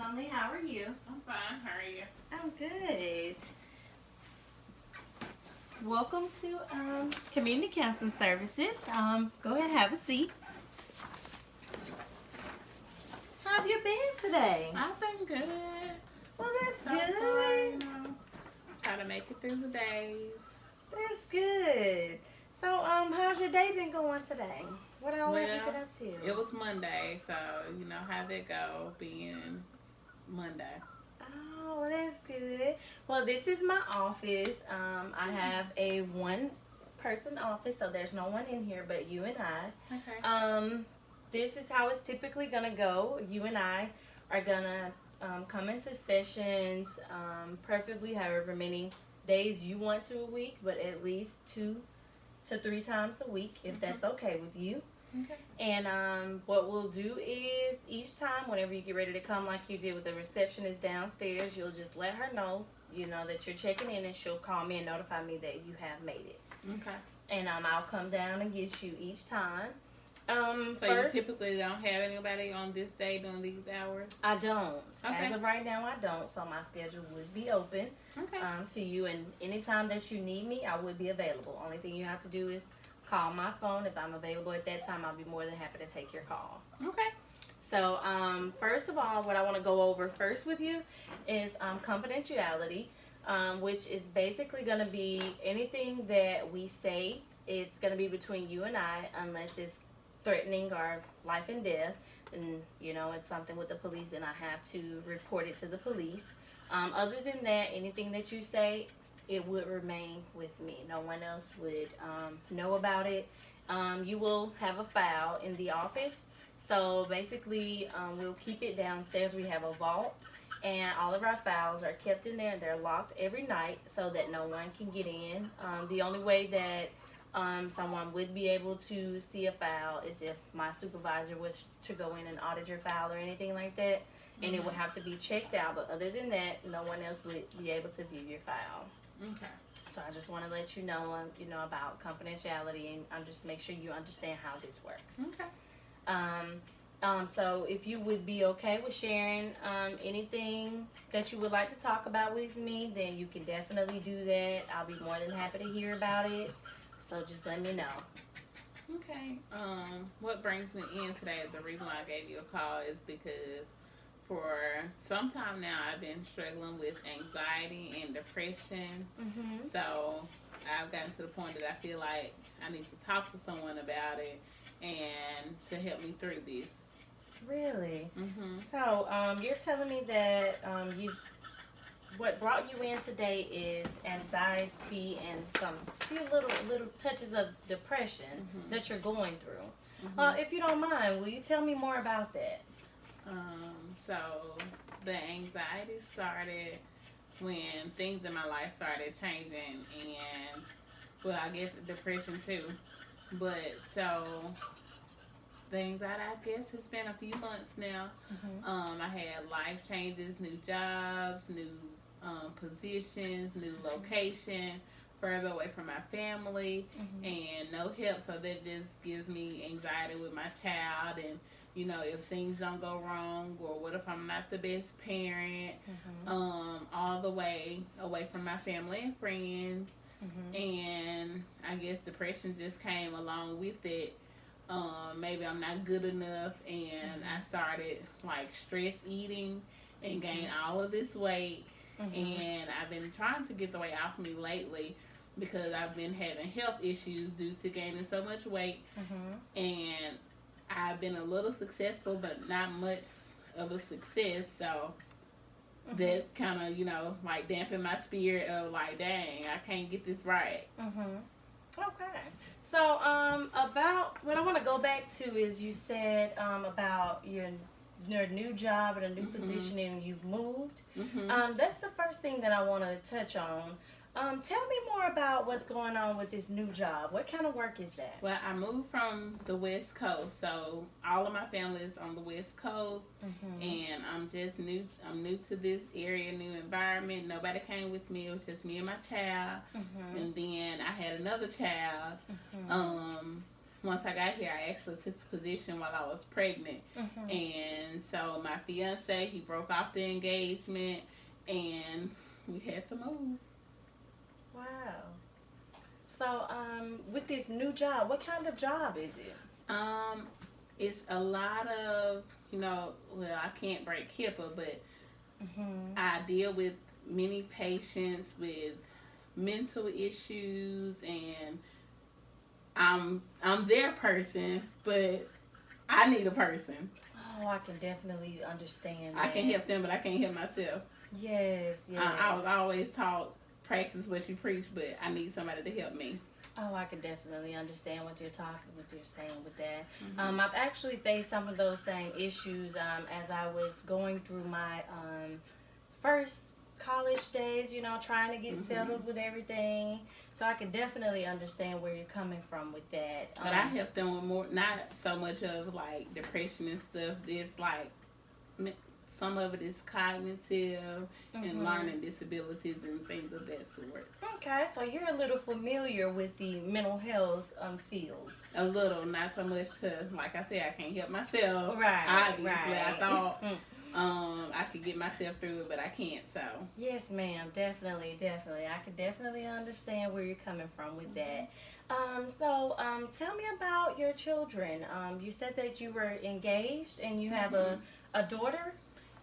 Lonely. How are you? I'm fine. How are you? I'm good. Welcome to Community Counseling Services. Go ahead and have a seat. How have you been today? I've been good. Well, that's So far, good. try to make it through the days. That's good. So, how's your day been going today? What all have you Well, been up to? it was Monday, so you know how that go being Monday. Oh, well, that's good. Well, this is my office. I have a one-person office, so there's no one in here but you and I. Okay. This is how it's typically gonna go. You and I are gonna come into sessions, preferably however many days you want to a week, but at least 2 to 3 times a week, if that's okay with you. Okay. And what we'll do is each time, whenever you get ready to come, like you did with the receptionist downstairs, you'll just let her know, that you're checking in, and she'll call me and notify me that you have made it. Okay. And I'll come down and get you each time. So First, you typically don't have anybody on this day during these hours? I don't. Okay. As of right now, I don't. So my schedule would be open Okay. to you, and anytime that you need me, I would be available. Only thing you have to do is call my phone. If I'm available at that time, I'll be more than happy to take your call. Okay. So, first of all, what I want to go over first with you is confidentiality, which is basically going to be anything that we say. It's going to be between you and I, unless it's threatening our life and death, and it's something with the police, then I have to report it to the police. Other than that, anything that you say, it would remain with me. No one else would know about it. You will have a file in the office. So basically, we'll keep it downstairs. We have a vault, and all of our files are kept in there, and they're locked every night so that no one can get in. The only way that someone would be able to see a file is if my supervisor was to go in and audit your file or anything like that, and it would have to be checked out. But other than that, no one else would be able to view your file. Okay. So I just want to let you know, about confidentiality, and just make sure you understand how this works. Okay. So if you would be okay with sharing anything that you would like to talk about with me, then you can definitely do that. I'll be more than happy to hear about it. So just let me know. Okay. What brings me in today, the reason why I gave you a call is because for some time now I've been struggling with anxiety and depression. Mm-hmm. So I've gotten to the point that I feel like I need to talk to someone about it and to help me through this. Really? Mm-hmm. So you're telling me that what brought you in today is anxiety and some few little touches of depression that you're going through. If you don't mind, will you tell me more about that? So the anxiety started when things in my life started changing, and well, I guess depression too. But so the anxiety, I guess it's been a few months now. I had life changes, new jobs, new positions, new location, further away from my family, and no help. So that just gives me anxiety with my child, and if things don't go wrong, or what if I'm not the best parent, all the way away from my family and friends. And I guess depression just came along with it. Maybe I'm not good enough, and I started like stress eating and gained all of this weight. And I've been trying to get the weight off me lately because I've been having health issues due to gaining so much weight. And I've been a little successful, but not much of a success. So that kind of, like dampened my spirit of like, dang, I can't get this right. Okay. So about what I want to go back to is you said about your new job and a new position, and you've moved. That's the first thing that I want to touch on. Tell me more about what's going on with this new job. What kind of work is that? Well, I moved from the West Coast, so all of my family is on the West Coast, and I'm just new. I'm new to this area, new environment. Nobody came with me. It was just me and my child, and then I had another child. once I got here, I actually took the position while I was pregnant. Mm-hmm. And so my fiance, he broke off the engagement, and we had to move. Wow. So, with this new job, what kind of job is it? Um, it's a lot of, well, I can't break HIPAA, but Mm-hmm. I deal with many patients with mental issues, and I'm their person, but I need a person. Oh, I can definitely understand I that. can help them, but I can't help myself. Yes, yes. I was always taught practice what you preach, but I need somebody to help me. Oh, I can definitely understand what you're saying with that. Mm-hmm. I've actually faced some of those same issues as I was going through my first college days, trying to get Mm-hmm. settled with everything. So I can definitely understand where you're coming from with that. But I help them with more, not so much of like depression and stuff. It's like some of it is cognitive and learning disabilities and things of that sort. Okay, so you're a little familiar with the mental health field. A little, not so much to, like I said, I can't help myself. Right, Obviously, right. I thought I could get myself through it, but I can't, so. Yes, ma'am, definitely. I can definitely understand where you're coming from with that. So, tell me about your children. You said that you were engaged and you have a daughter?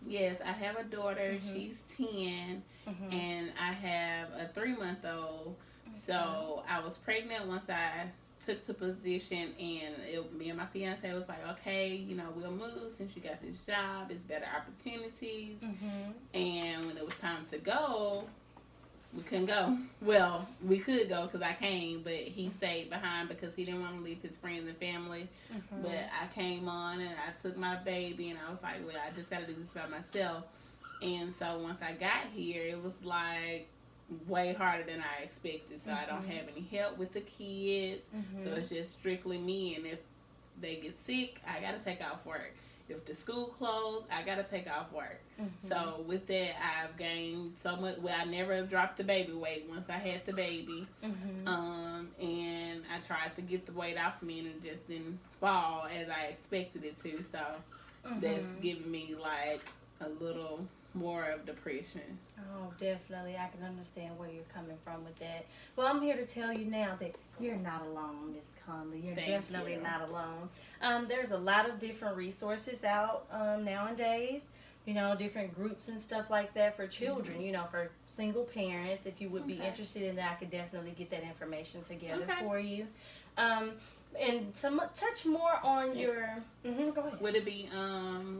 Yes, I have a daughter. She's 10, Mm-hmm. and I have a 3-month-old. So I was pregnant once I took the position, and me and my fiance was like, okay, we'll move since you got this job. It's better opportunities. And when it was time to go, we couldn't go. Well, we could go because I came, but he stayed behind because he didn't want to leave his friends and family. But I came on and I took my baby, and I was like, well, I just got to do this by myself. And so once I got here, it was like way harder than I expected. So I don't have any help with the kids. So it's just strictly me. And if they get sick, I got to take off work. If the school closed, I got to take off work. So with that, I've gained so much. Well, I never dropped the baby weight once I had the baby. And I tried to get the weight off me, and it just didn't fall as I expected it to. So that's giving me like a little more of depression. Oh, definitely. I can understand where you're coming from with that. Well, I'm here to tell you now that you're not alone, Miss Conley. You're definitely not alone. There's a lot of different resources out nowadays, different groups and stuff like that for children, for single parents. If you would be interested in that, I could definitely get that information together for you. And to touch more on your... go ahead. Would it be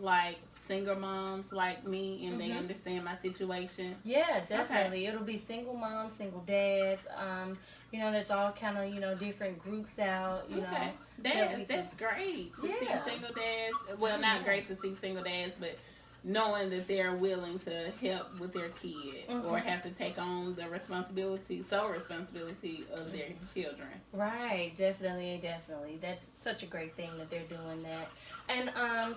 like single moms like me, and they understand my situation? Yeah, definitely. It'll be single moms, single dads. There's all kind of, different groups out, That's great to see single dads. Well, not great to see single dads, but knowing that they're willing to help with their kid or have to take on the sole responsibility of their children. Right, definitely. That's such a great thing that they're doing that. And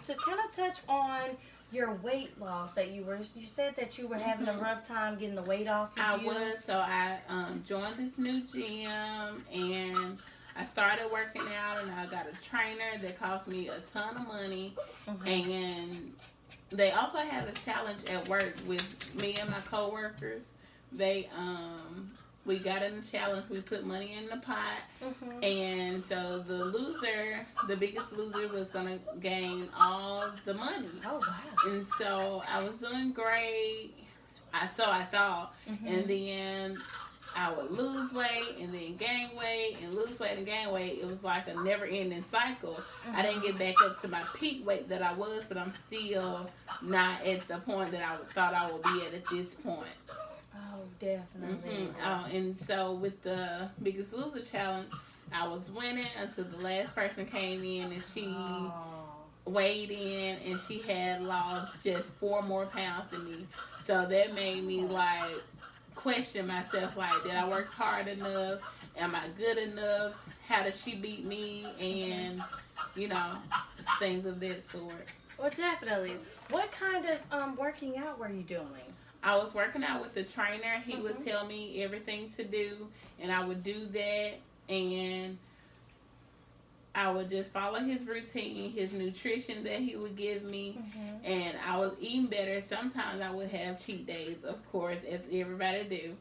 to kind of touch on your weight loss that you said that you were having a rough time getting the weight off of you. So I joined this new gym, and I started working out, and I got a trainer that cost me a ton of money, and they also had a challenge at work with me and my coworkers. We got in a challenge. We put money in the pot, and so the biggest loser, was gonna gain all the money. Oh wow! And so I was doing great. I thought, and then I would lose weight and then gain weight and lose weight and gain weight. It was like a never-ending cycle. I didn't get back up to my peak weight that I was, but I'm still not at the point that I thought I would be at this point. Oh, definitely. And so with the Biggest Loser Challenge, I was winning until the last person came in, and she weighed in, and she had lost just 4 more pounds than me. So that made me like question myself, like, did I work hard enough? Am I good enough? How did she beat me? And things of that sort. Well, definitely. What kind of working out were you doing? I was working out with the trainer. He would tell me everything to do, and I would do that. And I would just follow his routine, his nutrition that he would give me, and I was eating better. Sometimes I would have cheat days, of course, as everybody do,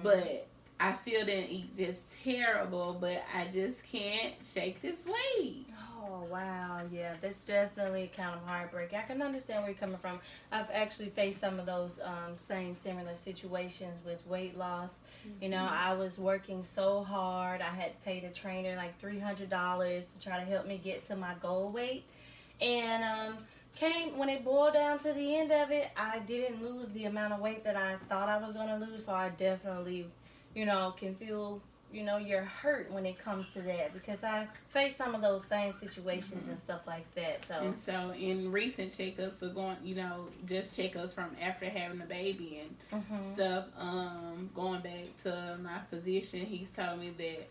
but I still didn't eat just terrible, but I just can't shake this weight. Oh, wow. Yeah, that's definitely kind of heartbreaking. I can understand where you're coming from. I've actually faced some of those same similar situations with weight loss. You know, I was working so hard. I had paid a trainer like $300 to try to help me get to my goal weight. And when it boiled down to the end of it, I didn't lose the amount of weight that I thought I was going to lose. So I definitely, can feel you're hurt when it comes to that, because I face some of those same situations and stuff like that. And so in recent checkups of going, just checkups from after having a baby and stuff, going back to my physician, he's told me that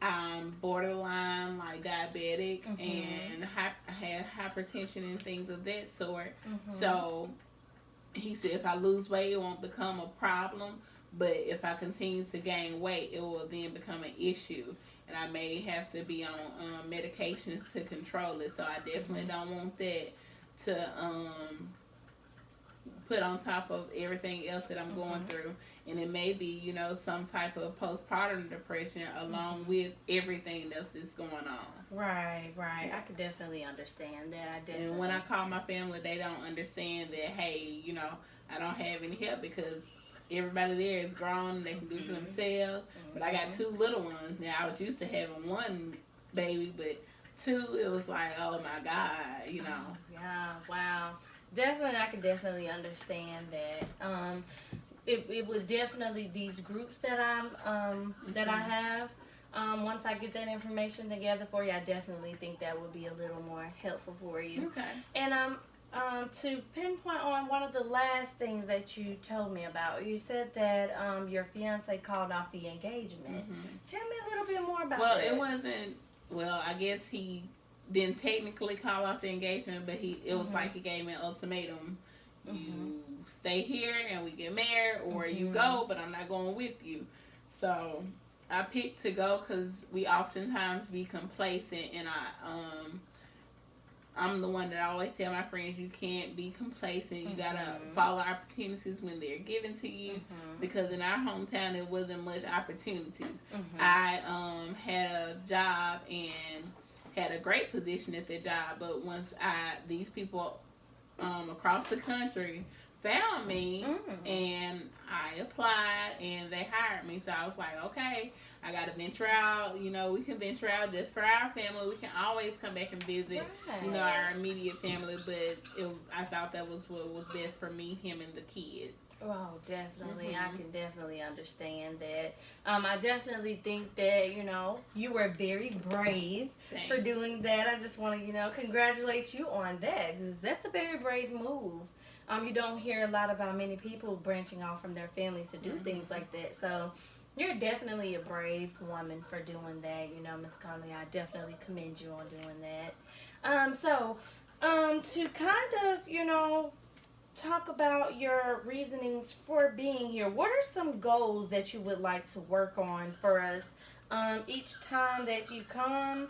I'm borderline like diabetic and I had hypertension and things of that sort. So he said if I lose weight, it won't become a problem. But if I continue to gain weight, it will then become an issue. And I may have to be on medications to control it. So I definitely don't want that to put on top of everything else that I'm going through. And it may be, some type of postpartum depression along with everything else that's going on. Right. I could definitely understand that. And when I call my family, they don't understand that, hey, I don't have any help because everybody there is grown, they can do it for themselves. But I got 2 little ones. Now, I was used to having 1 baby, but 2, it was like, oh my God, Yeah, wow. Definitely, I can definitely understand that. It would definitely, these groups that that I have, once I get that information together for you, I definitely think that would be a little more helpful for you. Okay. And to pinpoint on one of the last things that you told me about, you said that your fiance called off the engagement. Tell me a little bit more about that. Well, it wasn't. Well, I guess he didn't technically call off the engagement, but it was like he gave me an ultimatum: you stay here and we get married, or you go, but I'm not going with you. So I picked to go because we oftentimes be complacent, and I'm the one that I always tell my friends, you can't be complacent. You gotta follow opportunities when they're given to you, because in our hometown it wasn't much opportunities. I had a job and had a great position at the job, but once these people across the country found me and I applied and they hired me, so I was like, okay, I gotta venture out. We can venture out just for our family. We can always come back and visit, our immediate family. But I thought that was what was best for me, him, and the kids. Oh, definitely. I can definitely understand that. I definitely think that, you were very brave for doing that. I just want to, congratulate you on that, because that's a very brave move. You don't hear a lot about many people branching off from their families to do things like that. So you're definitely a brave woman for doing that. Miss Conley, I definitely commend you on doing that. To kind of, talk about your reasonings for being here, what are some goals that you would like to work on for us each time that you come?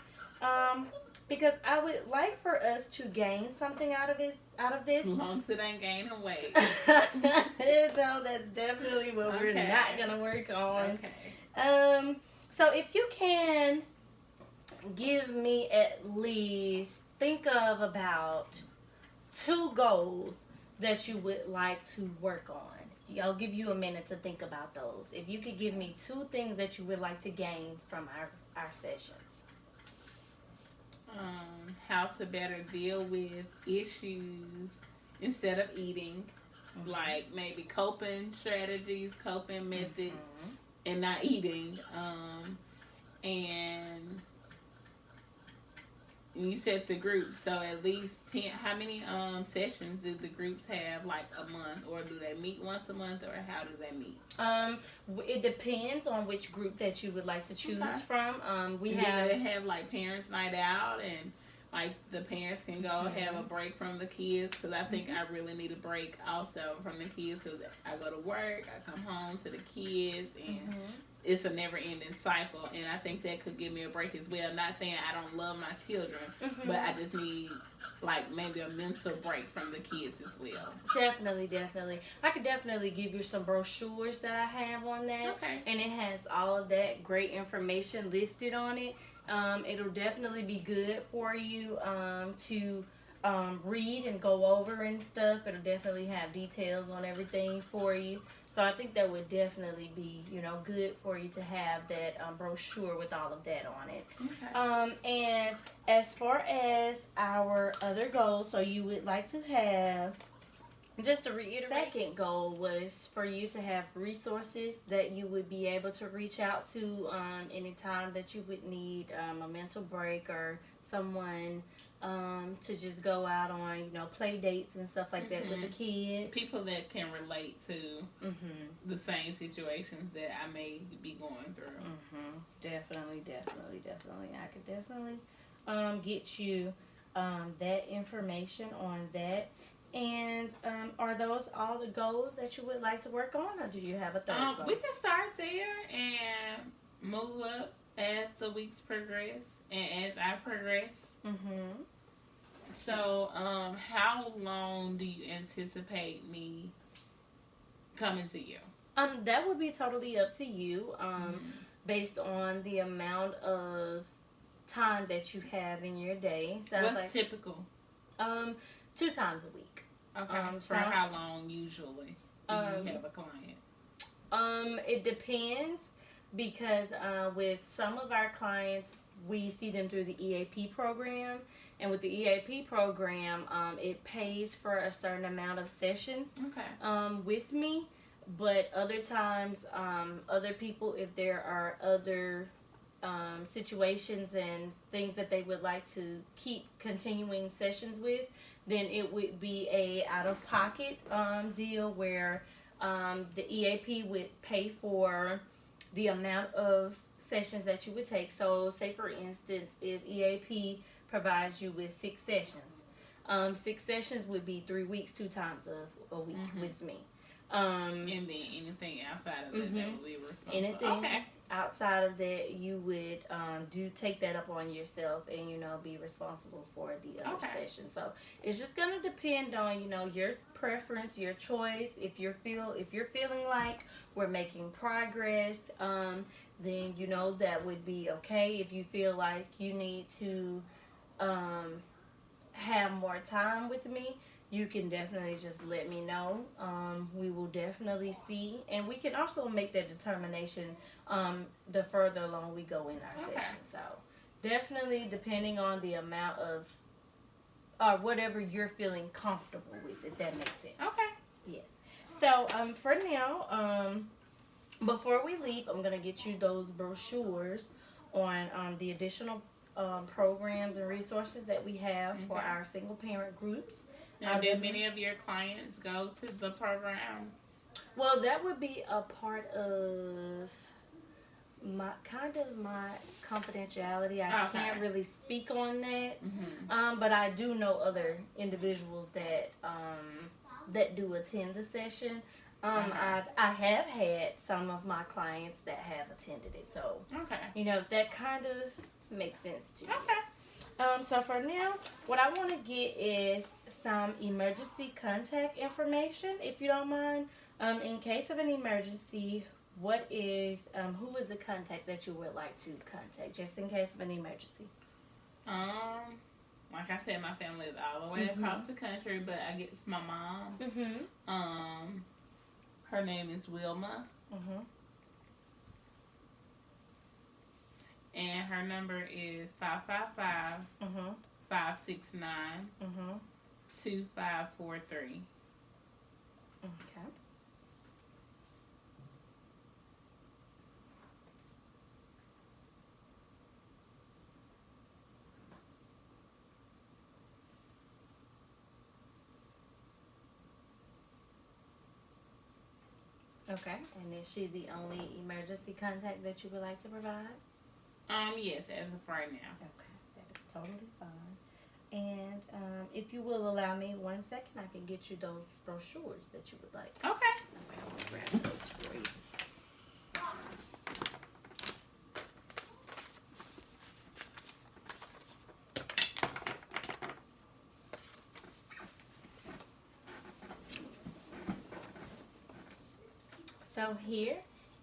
Because I would like for us to gain something out of this. As long as it ain't gaining weight. No, that's definitely what we're not going to work on. Okay. So if you can give me at least, think of about 2 goals that you would like to work on. I'll give you a minute to think about those. If you could give me 2 things that you would like to gain from our sessions. How to better deal with issues instead of eating, like maybe coping strategies, coping methods, and not eating. And you said the group, so at least 10. How many sessions do the groups have, like a month, or do they meet once a month, or how do they meet? It depends on which group that you would like to choose from. They have like parents' night out, and like the parents can go have a break from the kids, because I think I really need a break also from the kids, because I go to work, I come home to the kids, and it's a never-ending cycle, and I think that could give me a break as well. Not saying I don't love my children, but I just need like maybe a mental break from the kids as well. Definitely. I could definitely give you some brochures that I have on that. Okay. And it has all of that great information listed on it. It'll definitely be good for you to read and go over and stuff. It'll definitely have details on everything for you. So I think that would definitely be, good for you to have that brochure with all of that on it. Okay. And as far as our other goals, so you would like to have, just to reiterate, second goal was for you to have resources that you would be able to reach out to anytime that you would need a mental break or someone to just go out on, play dates and stuff like that with the kids. People that can relate to the same situations that I may be going through. Definitely. I could definitely get you that information on that. And are those all the goals that you would like to work on, or do you have a third goal? We can start there and move up as the weeks progress and as I progress. So, how long do you anticipate me coming to you? That would be totally up to you, based on the amount of time that you have in your day. What's typical? 2 times a week. Okay. For how long usually do you have a client? It depends because with some of our clients, we see them through the EAP program. And with the EAP program, it pays for a certain amount of sessions with me. But other times, other people, if there are other situations and things that they would like to keep continuing sessions with, then it would be a out-of-pocket deal where the EAP would pay for the amount of sessions that you would take. So say for instance, if EAP provides you with 6 sessions, 6 sessions would be 3 weeks, 2 times a week with me. And then anything outside of that, that would be responsible. Anything outside of that, you would take that up on yourself and be responsible for the other session. So it's just gonna depend on your preference, your choice. If you're feeling like we're making progress, then that would be okay. If you feel like you need to have more time with me, you can definitely just let me know. We will definitely see, and we can also make that determination the further along we go in our session. So definitely depending on the amount of whatever you're feeling comfortable with, if that makes sense. Okay. Yes. So for now, before we leave, I'm gonna get you those brochures on the additional programs and resources that we have for our single parent groups. Now, did many of your clients go to the program? Well, that would be a part of my confidentiality. I can't really speak on that, but I do know other individuals that that do attend the session. I have had some of my clients that have attended it, so that kind of makes sense to me. So for now, what I want to get is some emergency contact information, if you don't mind. In case of an emergency, who is the contact that you would like to contact, just in case of an emergency? Like I said, my family is all the way across the country, but I guess my mom. Her name is Wilma. And her number is 555-569-2543. Okay. Okay. And is she the only emergency contact that you would like to provide? Yes, as of right now. Okay, that is totally fine. And if you will allow me 1 second, I can get you those brochures that you would like. Okay. Okay, I'm gonna grab those for you. So here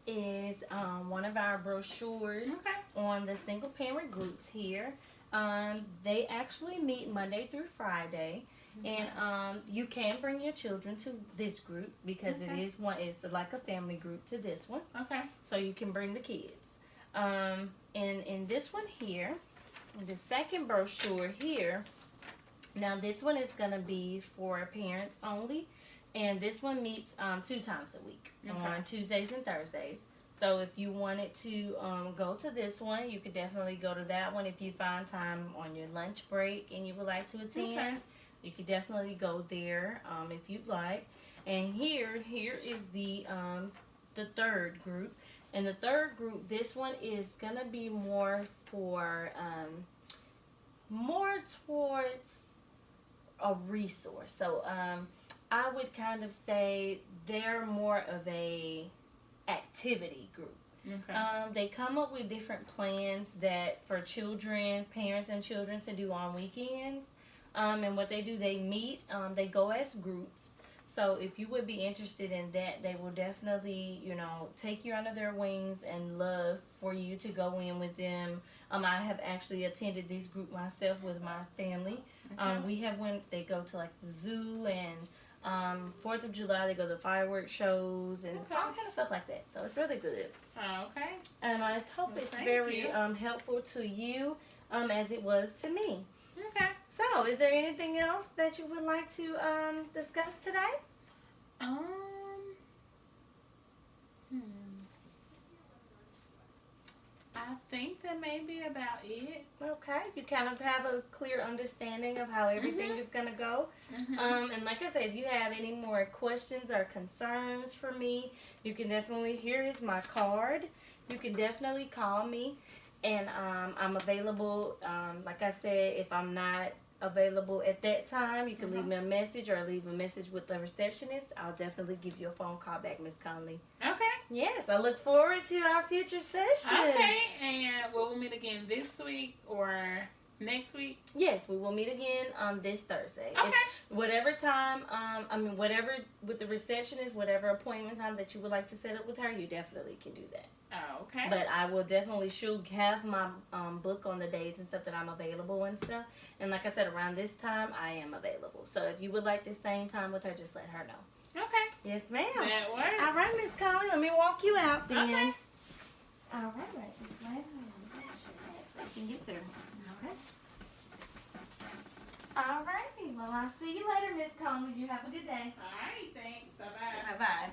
is one of our brochures on the single parent groups here. They actually meet Monday through Friday. And you can bring your children to this group because it's like a family group to this one. Okay. So you can bring the kids. And in this one here, the second brochure here, now this one is going to be for parents only. And this one meets 2 times a week on Tuesdays and Thursdays. So if you wanted to go to this one, you could definitely go to that one if you find time on your lunch break and you would like to attend. Okay. You could definitely go there if you'd like. And here is the third group. And the third group, this one is gonna be more for more towards a resource. So I would kind of say they're more of a activity group. Okay. They come up with different plans that for children, parents and children to do on weekends. And what they do, they meet, they go as groups. So if you would be interested in that, they will definitely, take you under their wings and love for you to go in with them. I have actually attended this group myself with my family. They go to like the zoo and 4th of July, they go to fireworks shows and all kind of stuff like that. So it's really good. Okay. And I hope it's very helpful to you as it was to me. Okay. So, is there anything else that you would like to discuss today? I think that may be about it. Okay. You kind of have a clear understanding of how everything is going to go. And like I said, if you have any more questions or concerns for me, you can definitely, here is my card. You can definitely call me. And I'm available, like I said, if I'm not available at that time, you can leave me a message or leave a message with the receptionist. I'll definitely give you a phone call back, Miss Conley. Okay. Yes, I look forward to our future sessions. Okay, and we'll meet again this week or next week? Yes, we will meet again this Thursday. Okay. Whatever time, whatever with the receptionist, whatever appointment time that you would like to set up with her, you definitely can do that. Oh, okay. But I will definitely have my book on the days and stuff that I'm available and stuff. And like I said, around this time, I am available. So if you would like the same time with her, just let her know. Okay. Yes, ma'am. That works. All right, Miss Conley, let me walk you out then. Okay. All right, Miss Conley. So you can get there. Okay. All righty. Well, I'll see you later, Miss Conley. You have a good day. All right. Thanks. Bye-bye. Bye-bye.